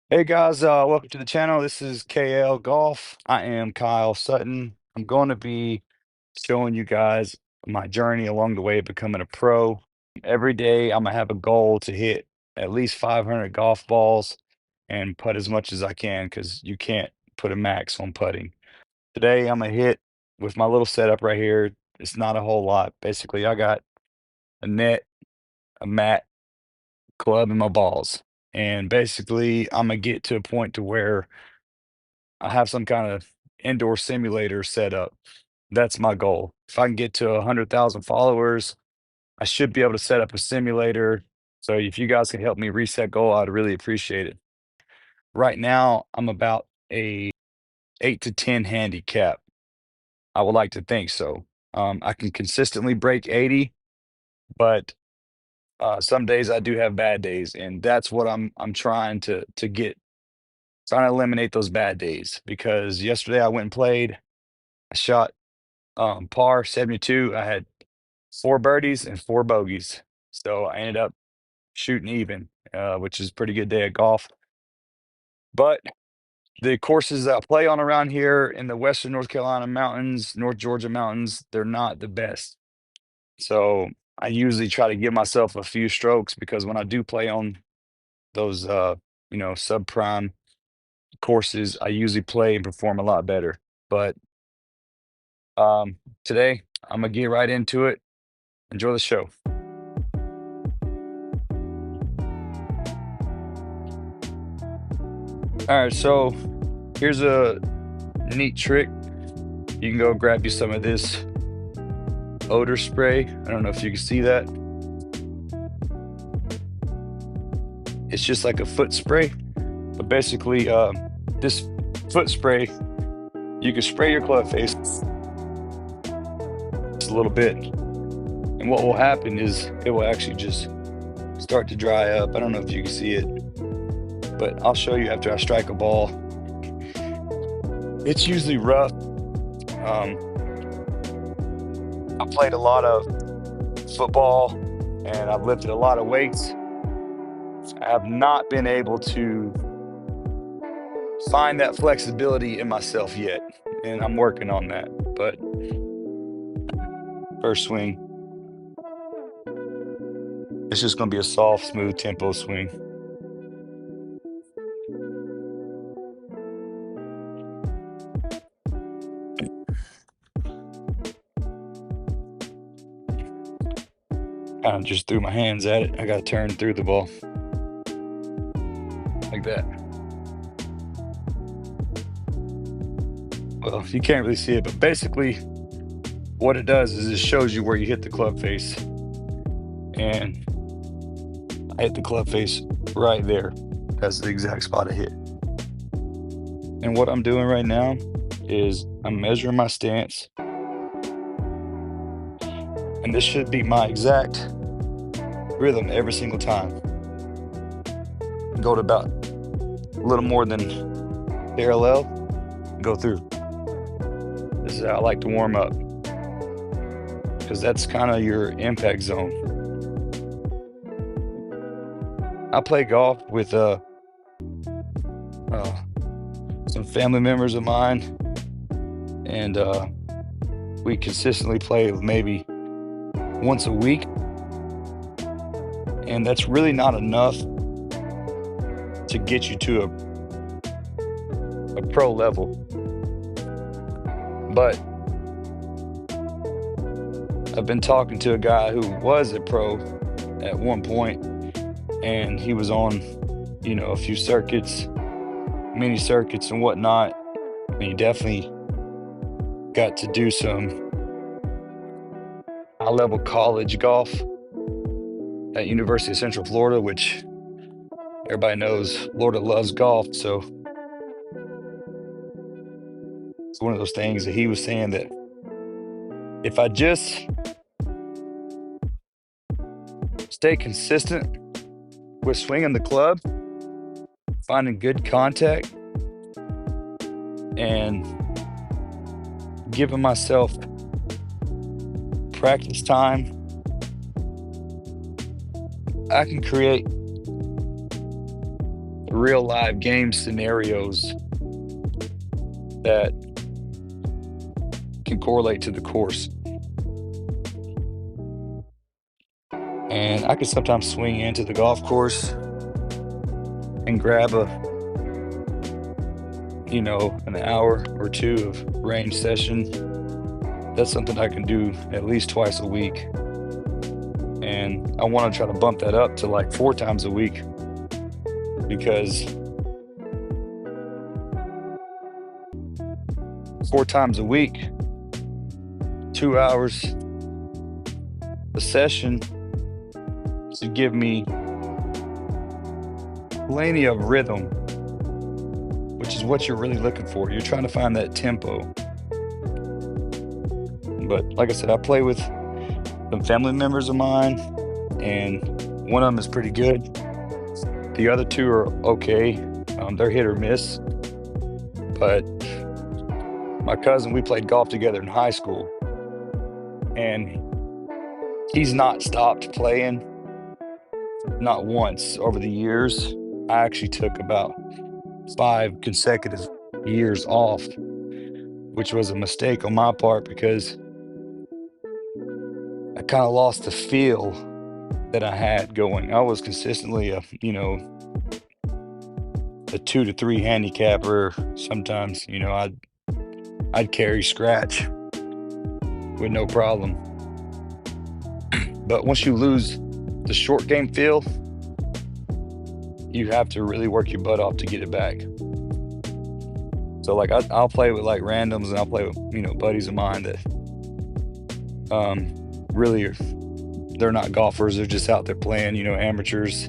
Hey guys, welcome to the channel. This is KL Golf. I am Kyle Sutton. I'm going to be showing you guys my journey along the way of becoming a pro. Every day, I'm gonna have a goal to hit at least 500 golf balls and putt as much as I can because you can't put a max on putting. Today, I'm gonna hit with my little setup right here. It's not a whole lot. Basically, I got a net, a mat, club, and my balls. And basically, I'm gonna get to a point to where I have some kind of indoor simulator set up. That's my goal. If I can get to 100,000 followers, I should be able to set up a simulator. So if you guys can help me reach that goal, I'd really appreciate it. Right now, I'm about a 8 to 10 handicap. I would like to think so. I can consistently break 80, but some days I do have bad days, and that's what I'm trying to get, trying to eliminate those bad days. Because yesterday I went and played. I shot par 72. I had 4 birdies and 4 bogeys. So I ended up shooting even, which is a pretty good day at golf. But the courses that I play on around here in the Western North Carolina mountains, North Georgia mountains, they're not the best. So I usually try to give myself a few strokes because when I do play on those, subprime courses, I usually play and perform a lot better. But today, I'm gonna get right into it. Enjoy the show. All right, so here's a neat trick. You can go grab you some of this odor spray. I don't know if you can see that. It's just like a foot spray, but basically, this foot spray, you can spray your club face just a little bit, and what will happen is it will actually just start to dry up. I don't know if you can see it, but I'll show you after I strike a ball. It's usually rough. Um, I played a lot of football and I've lifted a lot of weights. I have not been able to find that flexibility in myself yet, and I'm working on that. But first swing, it's just going to be a soft, smooth tempo swing. Kind of just threw my hands at it. I got to turn through the ball like that. Well, you can't really see it, but basically what it does is it shows you where you hit the club face. And I hit the club face right there. That's the exact spot I hit. And what I'm doing right now is I'm measuring my stance. And this should be my exact rhythm every single time. Go to about a little more than parallel, go through. This is how I like to warm up, because that's kind of your impact zone. I play golf with some family members of mine, and we consistently play maybe once a week, and that's really not enough to get you to a pro level. But I've been talking to a guy who was a pro at one point, and he was on, a few circuits, mini circuits and whatnot. And he definitely got to do some high-level college golf at University of Central Florida, which everybody knows Florida loves golf. So it's one of those things that he was saying that if I just stay consistent with swinging the club, finding good contact, and giving myself practice time, I can create real live game scenarios that can correlate to the course. And I could sometimes swing into the golf course and grab an hour or two of range session. That's something I can do at least twice a week. And I want to try to bump that up to like 4 times a week, because 4 times a week, 2 hours a session, to give me plenty of rhythm, which is what you're really looking for. You're trying to find that tempo. But like I said, I play with some family members of mine, and one of them is pretty good. The other 2 are okay. They're hit or miss. But my cousin, we played golf together in high school, and he's not stopped playing, not once over the years. I actually took about 5 consecutive years off, which was a mistake on my part, because I kind of lost the feel that I had going. I was consistently a 2 to 3 handicapper. Sometimes, I'd carry scratch with no problem. But once you lose the short game feel, you have to really work your butt off to get it back. So like I'll play with like randoms, and I'll play with buddies of mine that really they're not golfers. They're just out there playing, amateurs,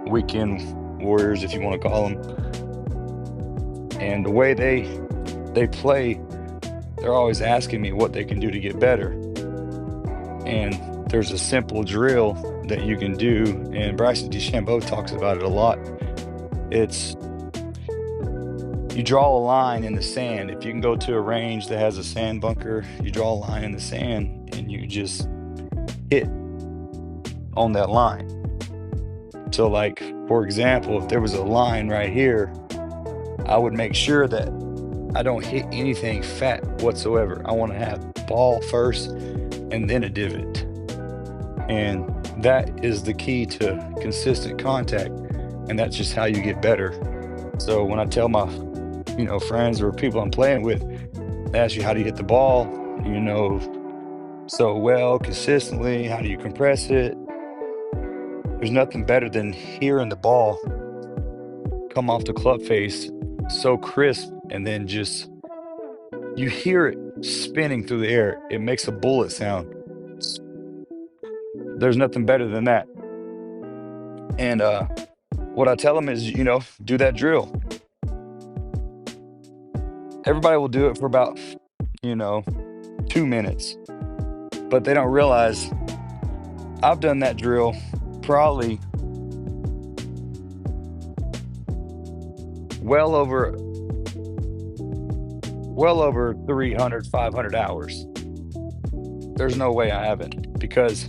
weekend warriors, if you want to call them. And the way they play, they're always asking me what they can do to get better. And there's a simple drill that you can do, and Bryson DeChambeau talks about it a lot. It's, you draw a line in the sand. If you can go to a range that has a sand bunker, you draw a line in the sand and you just hit on that line. So like, for example, if there was a line right here, I would make sure that I don't hit anything fat whatsoever. I want to have ball first and then a divot. And that is the key to consistent contact. And that's just how you get better. So when I tell my, friends or people I'm playing with, they ask you, how do you hit the ball, so well, consistently? How do you compress it? There's nothing better than hearing the ball come off the club face so crisp, and then just, you hear it spinning through the air. It makes a bullet sound. There's nothing better than that. And what I tell them is, do that drill. Everybody will do it for about, 2 minutes. But they don't realize I've done that drill probably well over 300, 500 hours. There's no way I haven't, because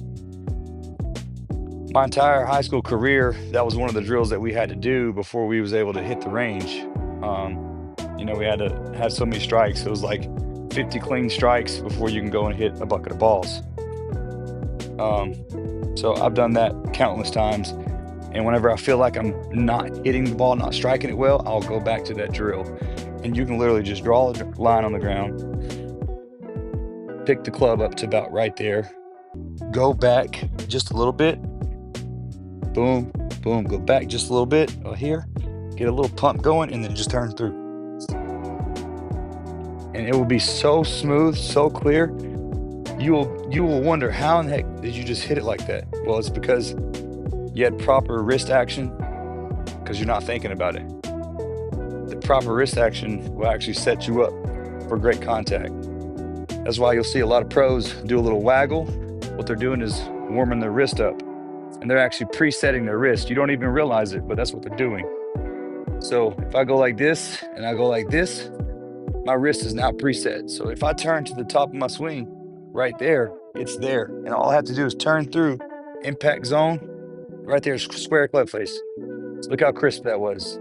my entire high school career, that was one of the drills that we had to do before we was able to hit the range. We had to have so many strikes. It was like 50 clean strikes before you can go and hit a bucket of balls. So I've done that countless times. And whenever I feel like I'm not hitting the ball, not striking it well, I'll go back to that drill. And you can literally just draw a line on the ground, pick the club up to about right there, go back just a little bit, boom, boom, go back just a little bit here, get a little pump going, and then just turn through. And it will be so smooth, so clear. You will wonder, how in the heck did you just hit it like that? Well, it's because you had proper wrist action, because you're not thinking about it. The proper wrist action will actually set you up for great contact. That's why you'll see a lot of pros do a little waggle. What they're doing is warming their wrist up, and they're actually presetting their wrist. You don't even realize it, but that's what they're doing. So if I go like this and I go like this, my wrist is now preset. So if I turn to the top of my swing, right there, it's there. And all I have to do is turn through impact zone. Right there is square club face. Look how crisp that was.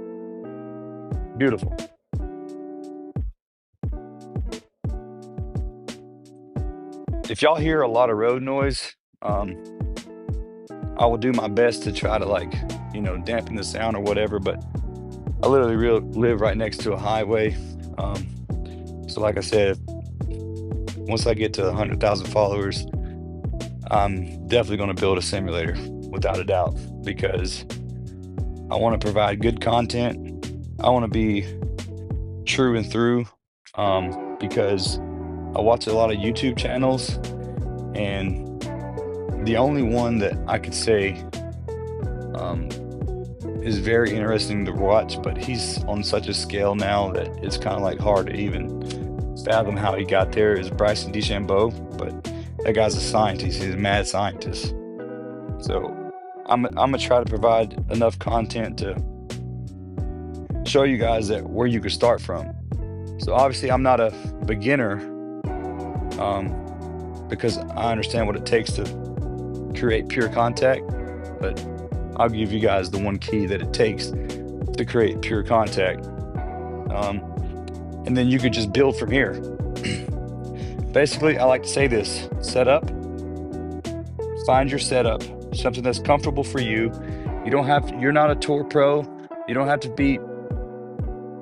Beautiful. If y'all hear a lot of road noise, I will do my best to try to, like, dampen the sound or whatever, but I literally live right next to a highway. So like I said, once I get to 100,000 followers, I'm definitely going to build a simulator without a doubt, because I want to provide good content. I want to be true and through, because I watch a lot of YouTube channels, and the only one that I could say is very interesting to watch, but he's on such a scale now that it's kind of like hard to even fathom how he got there, is Bryson DeChambeau. But that guy's a scientist. He's a mad scientist. So I'm gonna try to provide enough content to show you guys that where you could start from. So obviously I'm not a beginner, because I understand what it takes to create pure contact, but I'll give you guys the one key that it takes to create pure contact. And then you could just build from here. Basically, I like to say this: setup. Find your setup, something that's comfortable for you. You're not a tour pro. You don't have to be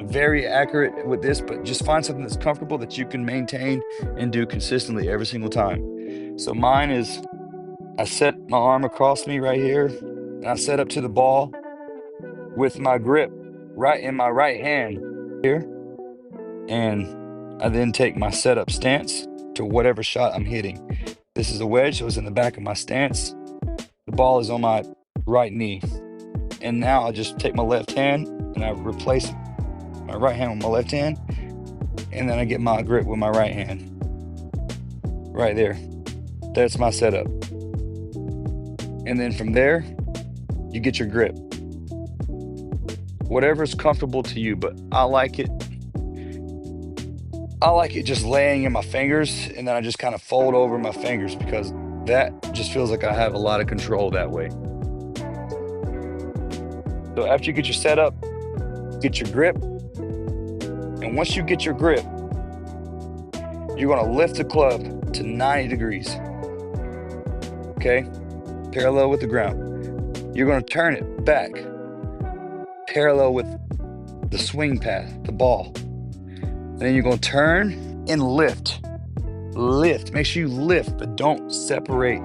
very accurate with this, but just find something that's comfortable that you can maintain and do consistently every single time. So mine is, I set my arm across me right here, and I set up to the ball with my grip right in my right hand here. And I then take my setup stance to whatever shot I'm hitting. This is a wedge, so it's in the back of my stance. The ball is on my right knee. And now I just take my left hand and I replace my right hand with my left hand. And then I get my grip with my right hand. Right there. That's my setup. And then from there, you get your grip. Whatever's comfortable to you, but I like it just laying in my fingers, and then I just kind of fold over my fingers, because that just feels like I have a lot of control that way. So after you get your setup, get your grip. And once you get your grip, you're going to lift the club to 90 degrees. Okay? Parallel with the ground. You're going to turn it back parallel with the swing path, the ball. And then you're going to turn and lift. Lift. Make sure you lift, but don't separate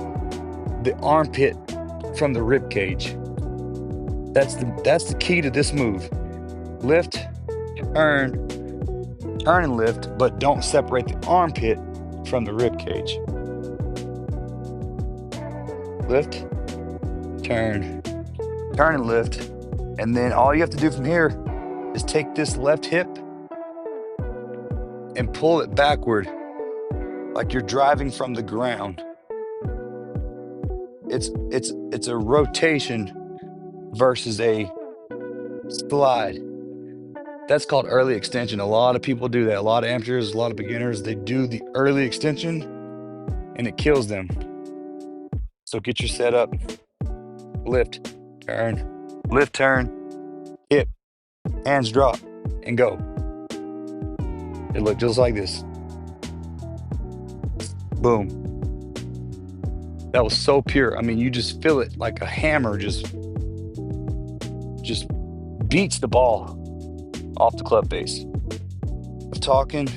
the armpit from the rib cage. That's the key to this move. Lift, turn and lift, but don't separate the armpit from the rib cage. Lift, turn and lift. And then all you have to do from here is take this left hip and pull it backward like you're driving from the ground. It's a rotation versus a slide. That's called early extension. A lot of people do that. A lot of amateurs, a lot of beginners, they do the early extension and it kills them. So get your setup, lift, turn, hip, hands drop, and go. It looked just like this. Boom. That was so pure. I mean, you just feel it like a hammer just beats the ball off the club face. Of talking,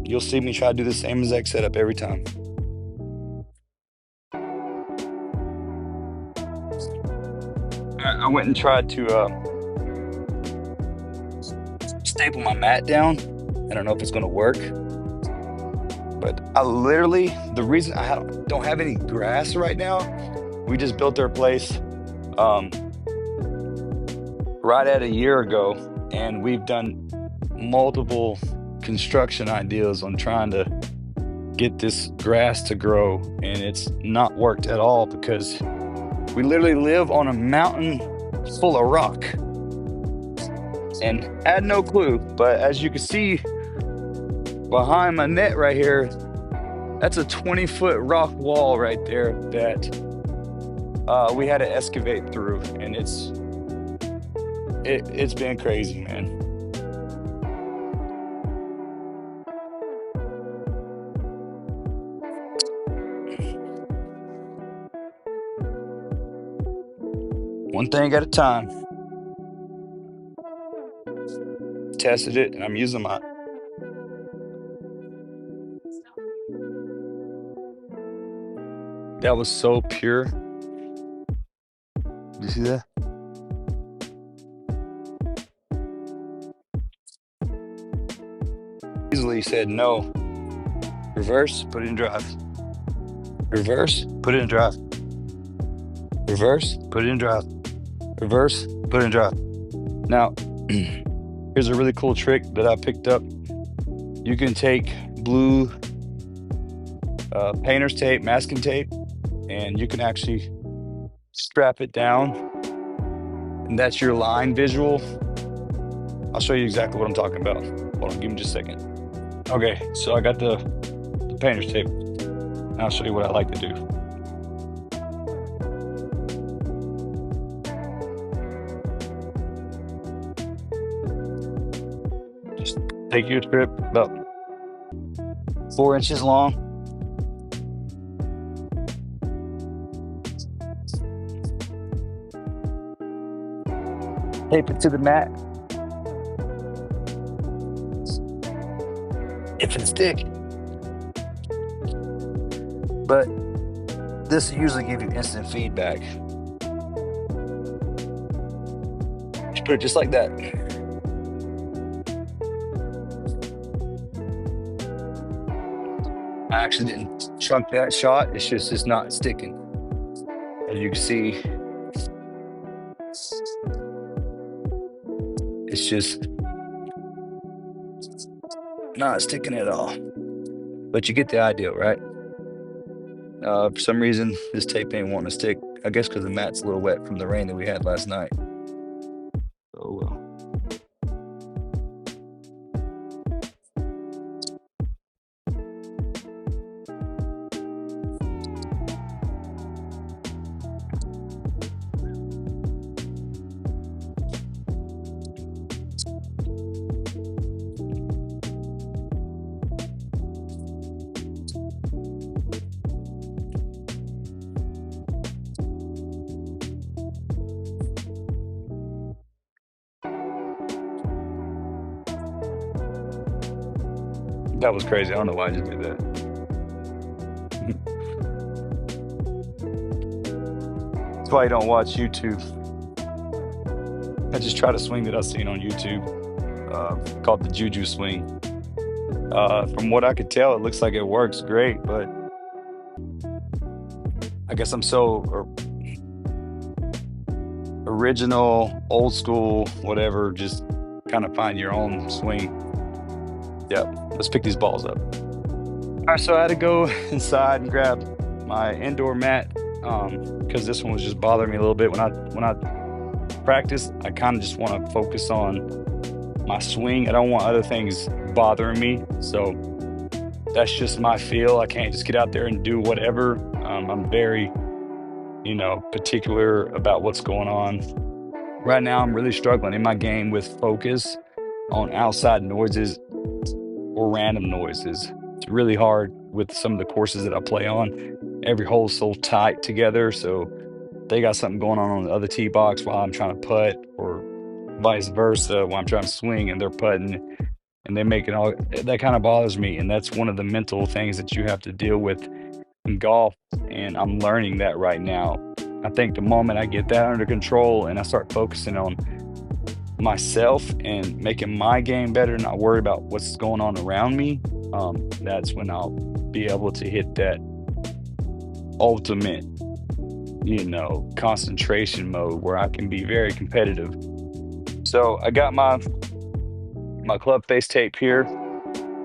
you'll see me try to do the same exact setup every time. I went and tried to staple my mat down. I don't know if it's going to work, but the reason I don't have any grass right now, we just built our place right at a year ago, and we've done multiple construction ideas on trying to get this grass to grow, and it's not worked at all because we literally live on a mountain full of rock. And I had no clue, but as you can see behind my net right here, that's a 20-foot rock wall right there that We had to excavate through, and it's been crazy, man. One thing at a time. Tested it, and I'm using my. That was so pure. Did you see that? Easily said no. Reverse, put it in drive. Reverse, put it in drive. Reverse, put it in drive. Reverse, put it in drive. Now, here's a really cool trick that I picked up. You can take blue painter's tape, masking tape, and you can actually strap it down, and that's your line visual. I'll show you exactly what I'm talking about. Hold on, give me just a second. Okay, so I got the painter's tape, and I'll show you what I like to do. Just take your strip about 4 inches long. Tape it to the mat. If it's thick. But this will usually give you instant feedback. Just put it just like that. I actually didn't chunk that shot. It's just it's not sticking. As you can see, it's just not sticking at all. But you get the idea, right? For some reason, this tape ain't wanting to stick. I guess because the mat's a little wet from the rain that we had last night. Oh well. That was crazy. I don't know why I just did that. That's why you don't watch YouTube. I just try to swing that I've seen on YouTube, called the Juju swing. From what I could tell, it looks like it works great, but I guess I'm so original, old school, whatever, just kind of find your own swing. Yep, let's pick these balls up. All right, so I had to go inside and grab my indoor mat because this one was just bothering me a little bit. When I practice, I kind of just want to focus on my swing. I don't want other things bothering me. So that's just my feel. I can't just get out there and do whatever. I'm very, particular about what's going on. Right now, I'm really struggling in my game with focus on outside noises or random noises. It's really hard with some of the courses that I play on. Every hole's so tight together, so they got something going on the other tee box while I'm trying to putt, or vice versa while I'm trying to swing and they're putting, and they make it all. That kind of bothers me, and that's one of the mental things that you have to deal with in golf, and I'm learning that right now. I think the moment I get that under control and I start focusing on myself and making my game better, not worry about what's going on around me, that's when I'll be able to hit that ultimate, concentration mode where I can be very competitive. So I got my club face tape here.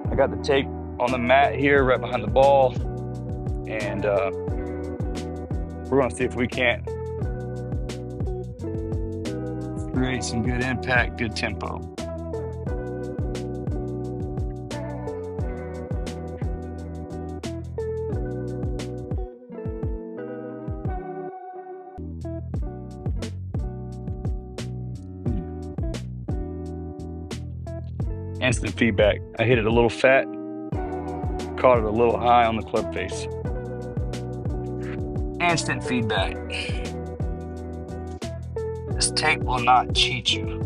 I got the tape on the mat here right behind the ball, and we're gonna see if we can't create some good impact, good tempo. Instant feedback. I hit it a little fat, caught it a little high on the club face. Instant feedback. This tape will not cheat you.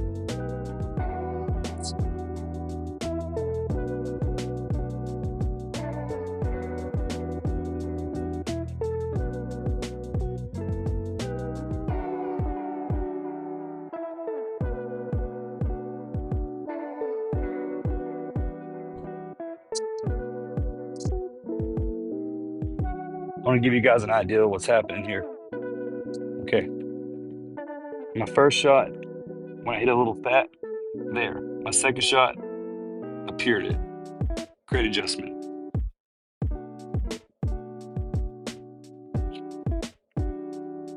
I want to give you guys an idea of what's happening here. Okay. My first shot, when I hit a little fat, there. My second shot, appeared it. Great adjustment.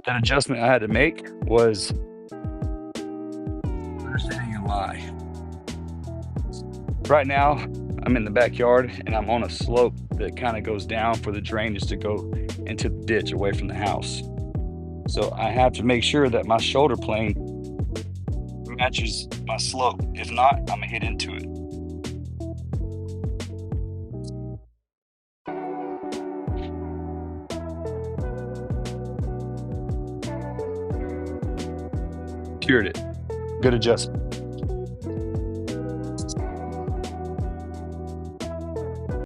That adjustment I had to make was understanding a lie. Right now, I'm in the backyard and I'm on a slope that kind of goes down for the drainage to go into the ditch away from the house. So I have to make sure that my shoulder plane matches my slope. If not, I'm gonna hit into it. Cured it. Good adjustment.